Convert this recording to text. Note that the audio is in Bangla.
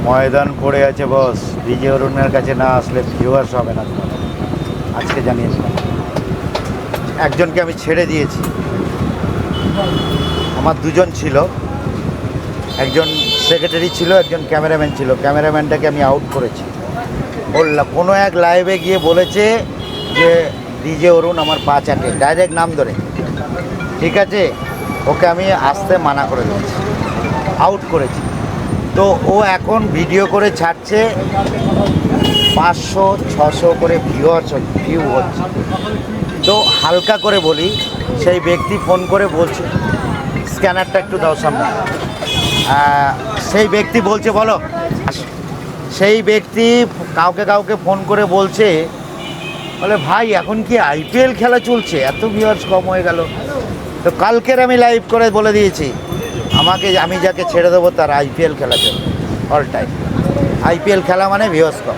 ময়দান পড়ে আছে বস। ডিজে অরুণের কাছে না আসলে ভিউয়ার্স হবে না। আজকে জানিয়েছিলাম একজনকে আমি ছেড়ে দিয়েছি। আমার দুজন ছিল, একজন সেক্রেটারি ছিল, একজন ক্যামেরাম্যান ছিল। ক্যামেরাম্যানটাকে আমি আউট করেছি। বললাম কোনো এক লাইভে গিয়ে বলেছে যে ডিজে অরুণ আমার পা চাটে, ডাইরেক্ট নাম ধরে। ঠিক আছে, ওকে আমি আসতে মানা করে দিয়েছি, আউট করেছি। তো ও এখন ভিডিও করে ছাড়ছে, 500-600 করে ভিউ হচ্ছে। তো হালকা করে বলি, সেই ব্যক্তি ফোন করে বলছে, স্ক্যানারটা একটু দাও সামনে। সেই ব্যক্তি বলছে বলো, সেই ব্যক্তি কাউকে কাউকে ফোন করে বলছে, বলে ভাই এখন কি আইপিএল খেলা চলছে, এত ভিউয়ার্স কম হয়ে গেল। তো কালকের আমি লাইভ করে বলে দিয়েছি, আমি যাকে ছেড়ে দেবো তার আইপিএল খেলা চলবে অল টাইম। আইপিএল খেলা মানে ভিউয়ার্স কম।